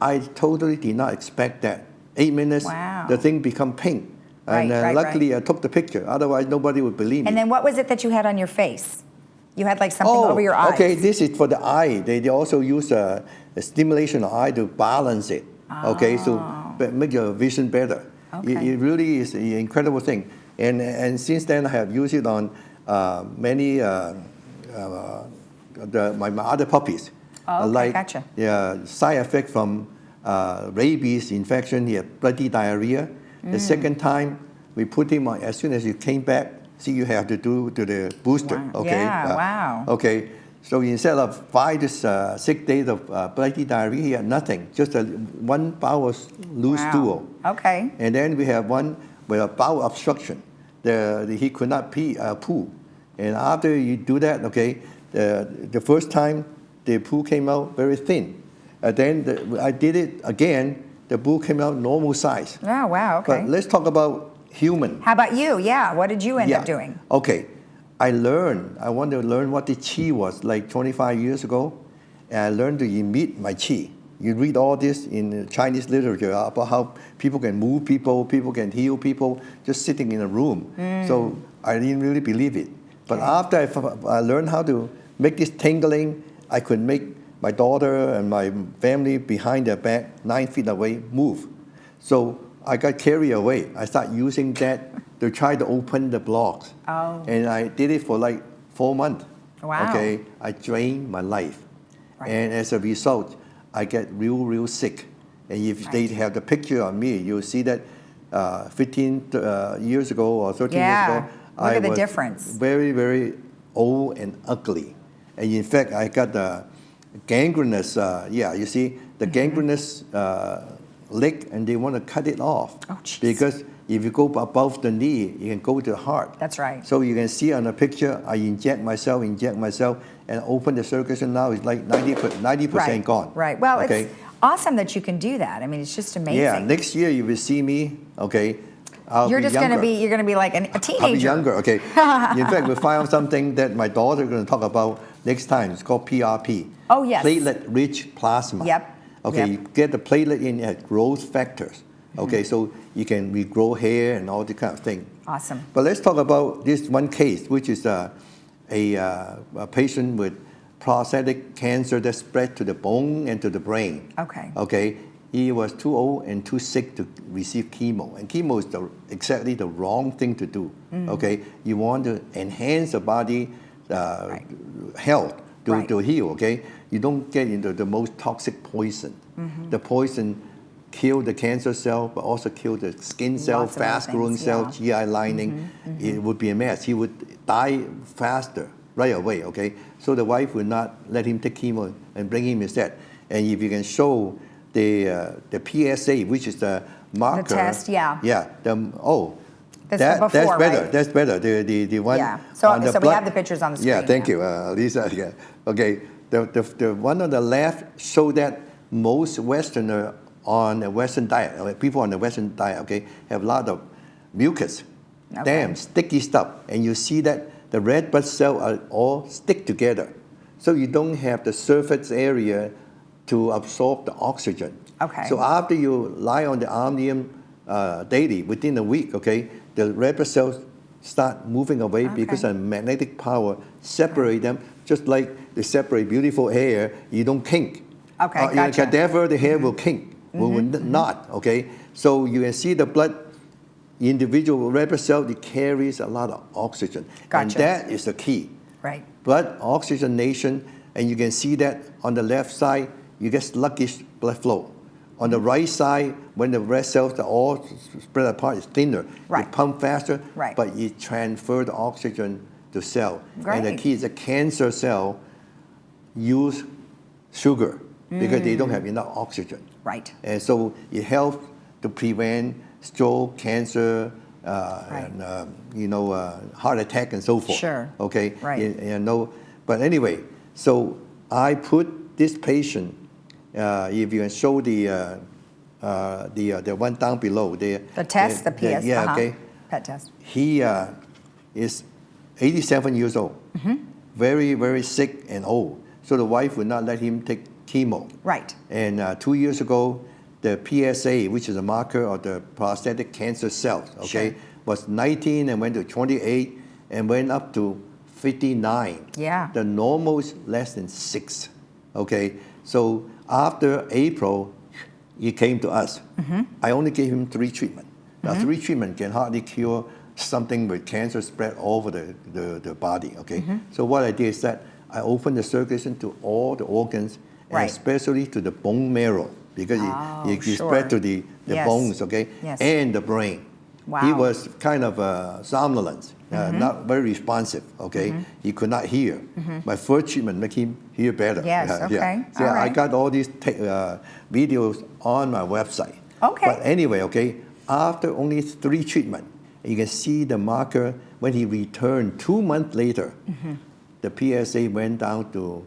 I totally did not expect that. 8 minutes, the thing become pink. And luckily I took the picture. Otherwise, nobody would believe me. And then what was it that you had on your face? You had like something over your eyes. Okay, this is for the eye. They also use a stimulation of eye to balance it. Okay, so make your vision better. Okay. It really is an incredible thing. And since then, I have used it on many my other puppies. Oh, okay, gotcha. Side effect from rabies infection, he had bloody diarrhea. The second time, we put him on, as soon as he came back, you have to do to the booster. Wow. Okay. Yeah, wow. Okay, so instead of 5 to 6 days of bloody diarrhea, he had nothing, just 1 bowel loose stool. Okay. And then we have one with a bowel obstruction. He could not poo. And after you do that, okay, the first time, the poo came out very thin. Then I did it again, the poo came out normal size. Oh, wow, okay. But let's talk about human. How about you? Yeah, what did you end up doing? Okay, I wanted to learn what the qi was like 25 years ago, and I learned to emit my qi. You read all this in Chinese literature about how people can move people can heal people just sitting in a room. So I didn't really believe it. But after I learned how to make this tingling, I could make my daughter and my family behind their back 9 feet away move. So I got carried away. I started using that to try to open the blocks. Oh. And I did it for like 4 months. Wow. Okay, I drained my life. Right. And as a result, I get real sick. And if they have the picture of me, you'll see that 15 years ago or 13 years ago, Look I at the was difference. very old and ugly. And in fact, I got the gangrenous, you see, the gangrenous leg, and they want to cut it off. Oh, geez. Because if you go above the knee, you can go to the heart. That's right. So you can see on the picture, I inject myself, and open the circulation. Now it's like 90% gone. Right. Well, okay? it's awesome that you can do that. I mean, it's just amazing. Yeah. Next year you will see me. Okay. You're gonna be like a teenager. I'll be younger. Okay. In fact, we found something that my daughter is going to talk about next time. It's called PRP. Oh yes. Platelet-rich plasma. Yep. Okay. You get the platelet in at growth factors. Okay. So you can regrow hair and all that kind of thing. Awesome. But let's talk about this one case, which is a patient with prostatic cancer that spread to the bone and to the brain. Okay. Okay. He was too old and too sick to receive chemo. And chemo is exactly the wrong thing to do. Okay. You want to enhance the body health to heal. Okay. You don't get into the most toxic poison. The poison kill the cancer cell, but also kill the skin cell, fast-growing cell, GI lining. It would be a mess. He would die faster right away, okay? So the wife would not let him take chemo and bring him instead. And if you can show the PSA, which is the marker. The test, yeah. Yeah. That's better. Right? That's better. The one. Yeah. So we have the pictures on the screen. Yeah. Thank you, Lisa. Yeah. Okay. The one on the left show that most Westerner on a Western diet, people on the Western diet, okay, have a lot of mucus, damn sticky stuff, and you see that the red blood cells are all stick together, so you don't have the surface area to absorb the oxygen. Okay. So after you lie on the armenium daily, within a week, okay, the red blood cells start moving away because of magnetic power separate them, just like they separate beautiful hair. You don't kink. Okay, In a cadaver, the hair will kink. Will not, okay? So you can see the blood, individual red blood cell, it carries a lot of oxygen. And that is the key. Right. Blood oxygenation, and you can see that on the left side, you get sluggish blood flow. On the right side, when the red cells are all spread apart, it's thinner. Right. It pump faster, right. But it transfer the oxygen to cell. Great. And the key is a cancer cell use sugar because they don't have enough oxygen. Right. And so it helps to prevent stroke, cancer, and heart attack and so forth. Sure. Okay. Right. But anyway, so I put this patient. If you can show the one down below, the test, the PS. Yeah. Okay. PET test. He is 87 years old. Very, very sick and old. So the wife would not let him take chemo. Right. And 2 years ago, the PSA, which is a marker of the prostatic cancer cells, okay, was 19 and went to 28 and went up to 59. Yeah. The normal is less than 6. Okay. So after April, he came to us. I only gave him 3 treatments. Now, 3 treatments can hardly cure something with cancer spread all over the body. Okay. So what I did is that I opened the circulation to all the organs, and especially to the bone marrow, because it spread to the bones, okay, and the brain. Wow. He was kind of somnolent, not very responsive, okay. He could not hear. My first treatment made him hear better. Yes, okay. So I got all these videos on my website. Okay. But anyway, okay, after only 3 treatments, you can see the marker when he returned 2 months later. The PSA went down to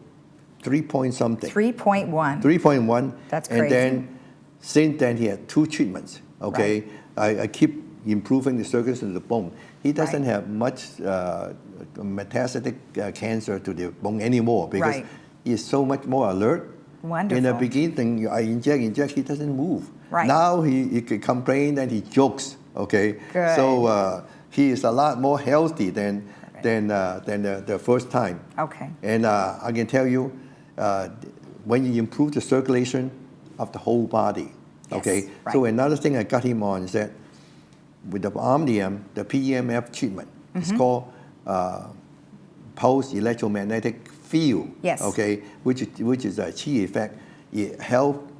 3 point something. 3.1. 3.1. That's crazy. And then since then he had 2 treatments. Okay, I keep improving the circulation of the bone. He doesn't have much metastatic cancer to the bone anymore because he's so much more alert. Wonderful. In the beginning, I inject, he doesn't move. Right. Now he can complain and he jokes, okay? Good. So he is a lot more healthy than the first time. Okay. And I can tell you, when you improve the circulation of the whole body, okay? Right. So another thing I got him on is that with the Omnium, the PEMF treatment, it's called pulse electromagnetic field, okay, which is a key effect. It helps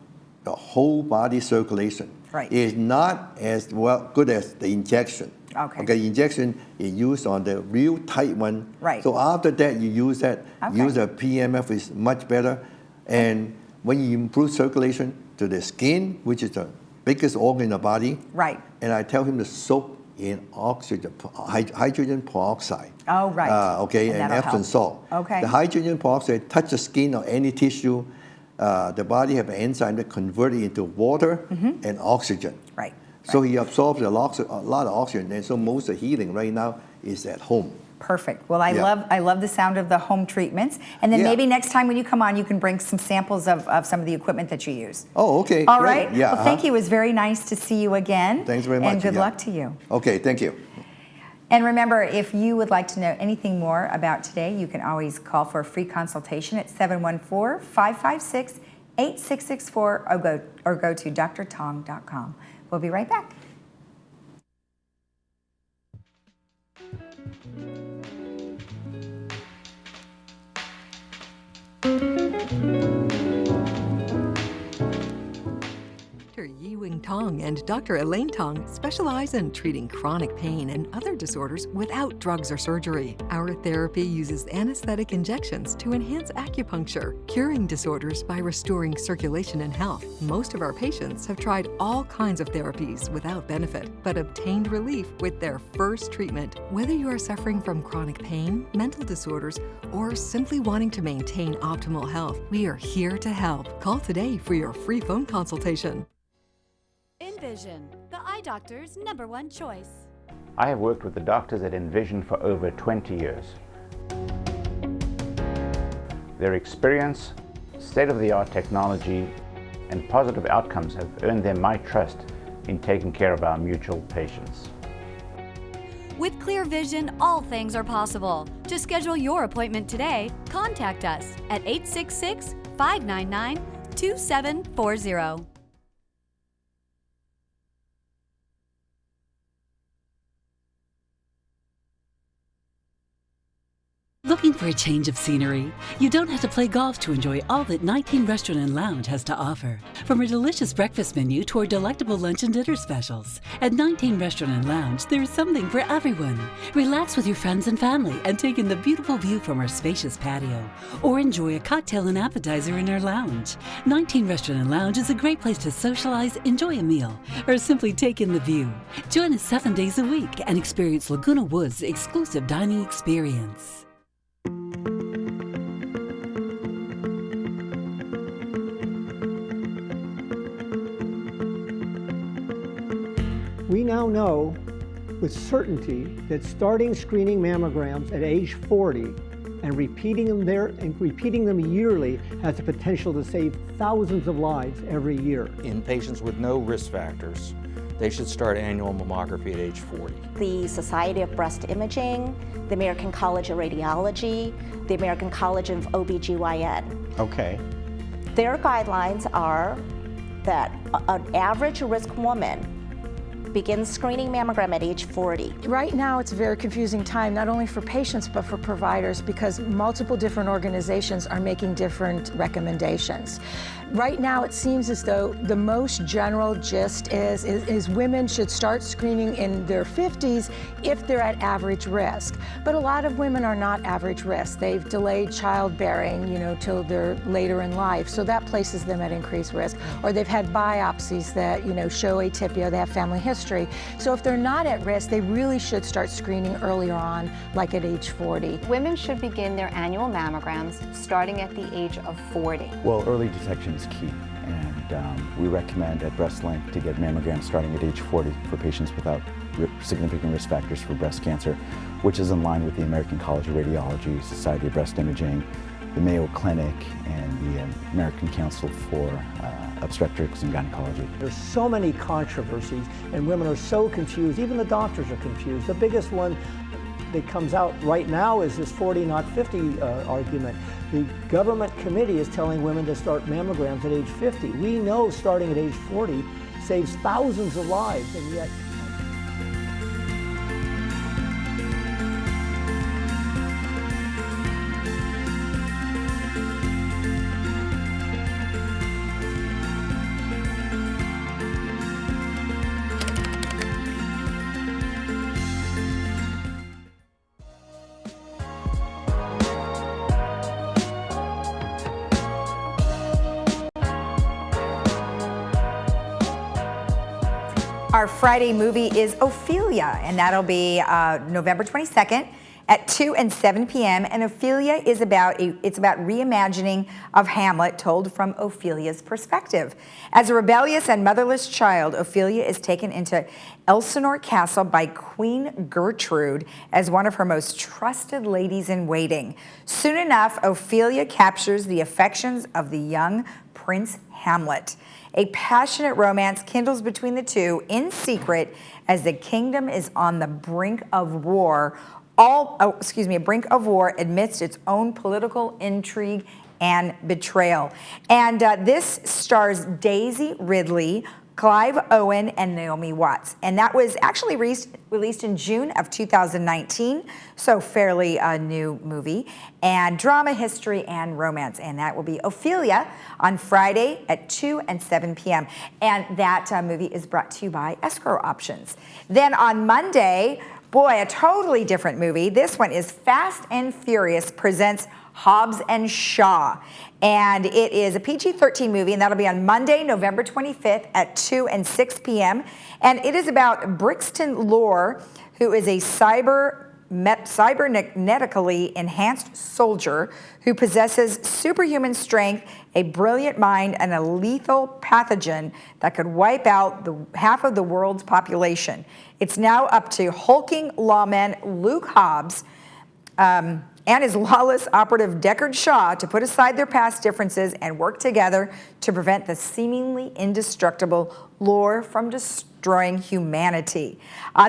the whole body circulation. Right. It's not as good as the injection. Okay. Okay, injection is used on the real tight one. Right. So after that, you use that. Use a PMF is much better. And when you improve circulation to the skin, which is the biggest organ in the body. Right. And I tell him to soak in oxygen, hydrogen peroxide. Oh, right. Okay, and Epsom salt. Okay. The hydrogen peroxide touch the skin or any tissue. The body have an enzyme that convert it into water and oxygen. Right. So he absorbs a lot of oxygen, and so most of the healing right now is at home. Perfect. Well, I love the sound of the home treatments. And then maybe next time when you come on, you can bring some samples of some of the equipment that you use. Oh, okay. All great. right. Yeah, well, thank you. It was very nice to see you again. Thanks very much. And good luck to you. Okay, thank you. And remember, if you would like to know anything more about today, you can always call for a free consultation at 714-556-8664 or go to drtong.com. We'll be right back. Dr. Yi-Wing Tong and Dr. Elaine Tong specialize in treating chronic pain and other disorders without drugs or surgery. Our therapy uses anesthetic injections to enhance acupuncture, curing disorders by restoring circulation and health. Most of our patients have tried all kinds of therapies without benefit, but obtained relief with their first treatment. Whether you are suffering from chronic pain, mental disorders, or simply wanting to maintain optimal health, we are here to help. Call today for your free phone consultation. Envision, the eye doctor's #1 choice. I have worked with the doctors at Envision for over 20 years. Their experience, state-of-the-art technology, and positive outcomes have earned them my trust in taking care of our mutual patients. With clear vision, all things are possible. To schedule your appointment today, contact us at 866-599-2740. Looking for a change of scenery? You don't have to play golf to enjoy all that 19 Restaurant and Lounge has to offer. From a delicious breakfast menu to our delectable lunch and dinner specials. At 19 Restaurant and Lounge, there is something for everyone. Relax with your friends and family and take in the beautiful view from our spacious patio. Or enjoy a cocktail and appetizer in our lounge. 19 Restaurant and Lounge is a great place to socialize, enjoy a meal, or simply take in the view. Join us 7 days a week and experience Laguna Woods' exclusive dining experience. We now know with certainty that starting screening mammograms at age 40 and repeating them yearly has the potential to save thousands of lives every year. In patients with no risk factors, they should start annual mammography at age 40. The Society of Breast Imaging, the American College of Radiology, the American College of OBGYN. Okay. Their guidelines are that an average risk woman begins screening mammogram at age 40. Right now it's a very confusing time, not only for patients but for providers, because multiple different organizations are making different recommendations. Right now it seems as though the most general gist is women should start screening in their 50s if they're at average risk. But a lot of women are not average risk. They've delayed childbearing, till they're later in life, so that places them at increased risk. Or they've had biopsies that, show atypia, they have family history. So if they're not at risk, they really should start screening earlier on, like at age 40. Women should begin their annual mammograms starting at the age of 40. Well, early detection is key. And we recommend at BreastLink to get mammograms starting at age 40 for patients without significant risk factors for breast cancer, which is in line with the American College of Radiology, Society of Breast Imaging, the Mayo Clinic, and the American Council for Obstetrics and Gynecology. There's so many controversies, and women are so confused. Even the doctors are confused. The biggest one that comes out right now is this 40 not 50 argument. The government committee is telling women to start mammograms at age 50. We know starting at age 40 saves thousands of lives, and yet Our Friday movie is Ophelia, and that'll be November 22nd at 2 and 7 p.m. And Ophelia is about reimagining of Hamlet told from Ophelia's perspective. As a rebellious and motherless child, Ophelia is taken into Elsinore Castle by Queen Gertrude as one of her most trusted ladies in waiting. Soon enough, Ophelia captures the affections of the young Prince Hamlet. A passionate romance kindles between the two in secret as the kingdom is on the brink of war. Brink of war amidst its own political intrigue and betrayal. And this stars Daisy Ridley, Clive Owen, and Naomi Watts. And that was actually released in June of 2019, so fairly new movie. And drama, history, and romance. And that will be Ophelia on Friday at 2 and 7 p.m. And that movie is brought to you by Escrow Options. Then on Monday, boy, a totally different movie. This one is Fast and Furious presents Hobbs and Shaw. And it is a PG-13 movie, and that'll be on Monday, November 25th at 2 and 6 p.m. And it is about Brixton Lore, who is a cybernetically enhanced soldier who possesses superhuman strength, a brilliant mind, and a lethal pathogen that could wipe out half of the world's population. It's now up to hulking lawman Luke Hobbs and his lawless operative Deckard Shaw to put aside their past differences and work together to prevent the seemingly indestructible Lore from destroying humanity.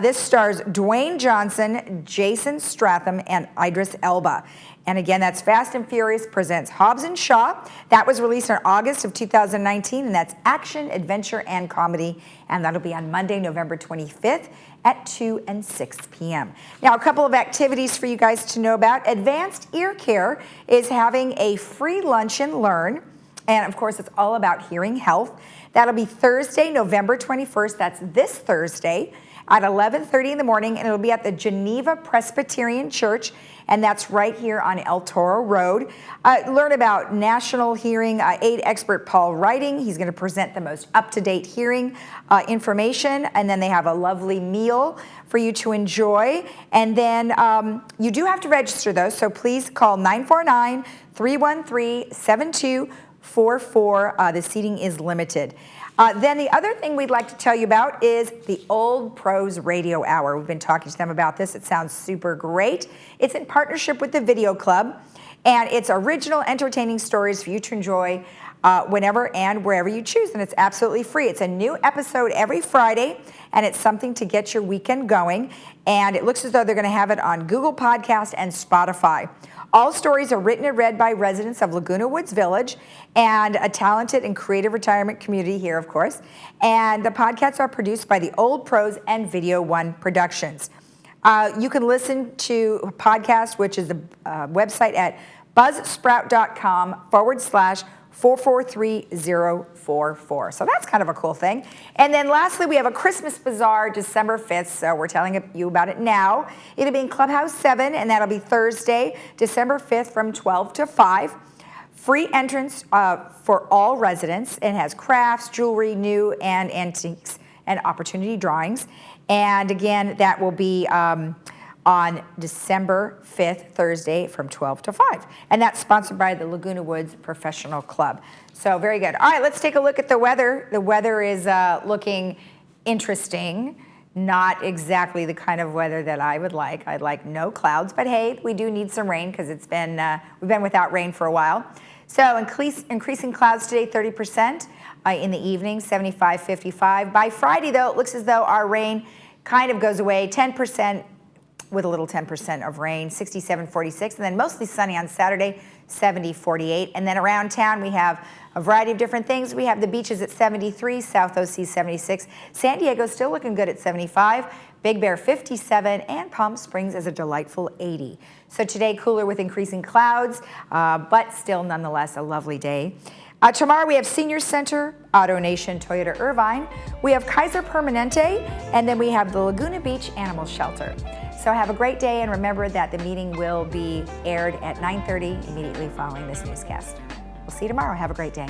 This stars Dwayne Johnson, Jason Statham, and Idris Elba. And again, that's Fast and Furious presents Hobbs and Shaw. That was released in August of 2019, and that's action, adventure, and comedy. And that'll be on Monday, November 25th at 2 and 6 p.m. Now, a couple of activities for you guys to know about. Advanced Ear Care is having a free lunch and learn. And of course, it's all about hearing health. That'll be Thursday, November 21st. That's this Thursday at 11:30 in the morning, and it'll be at the Geneva Presbyterian Church, and that's right here on El Toro Road. Learn about national hearing aid expert Paul Writing. He's going to present the most up-to-date hearing information, and then they have a lovely meal for you to enjoy. And then you do have to register, though, so please call 949-313-7244. The seating is limited. Then the other thing we'd like to tell you about is the Old Pros Radio Hour. We've been talking to them about this. It sounds super great. It's in partnership with the Video Club, and it's original, entertaining stories for you to enjoy whenever and wherever you choose, and it's absolutely free. It's a new episode every Friday, and it's something to get your weekend going, and it looks as though they're going to have it on Google Podcast and Spotify. All stories are written and read by residents of Laguna Woods Village and a talented and creative retirement community here, of course. And the podcasts are produced by the Old Pros and Video One Productions. You can listen to a podcast, which is the website at buzzsprout.com/443044. So that's kind of a cool thing. And then lastly, we have a Christmas Bazaar December 5th, so we're telling you about it now. It'll be in Clubhouse 7, and that'll be Thursday, December 5th from 12 to 5. Free entrance for all residents. It has crafts, jewelry, new and antiques, and opportunity drawings. And again, that will be on December 5th, Thursday, from 12 to 5. And that's sponsored by the Laguna Woods Professional Club. So very good. All right, let's take a look at the weather. The weather is looking interesting. Not exactly the kind of weather that I would like. I'd like no clouds, but hey, we do need some rain because it's been we've been without rain for a while. So increasing clouds today, 30% in the evening, 75, 55. By Friday, though, it looks as though our rain kind of goes away, 10% with a little 10% of rain, 67, 46, and then mostly sunny on Saturday, 70, 48. And then around town, we have a variety of different things. We have the beaches at 73, South OC 76. San Diego's still looking good at 75, Big Bear 57, and Palm Springs is a delightful 80. So today, cooler with increasing clouds, but still nonetheless a lovely day. Tomorrow we have Senior Center, AutoNation, Toyota Irvine. We have Kaiser Permanente, and then we have the Laguna Beach Animal Shelter. So have a great day, and remember that the meeting will be aired at 9:30 immediately following this newscast. We'll see you tomorrow. Have a great day.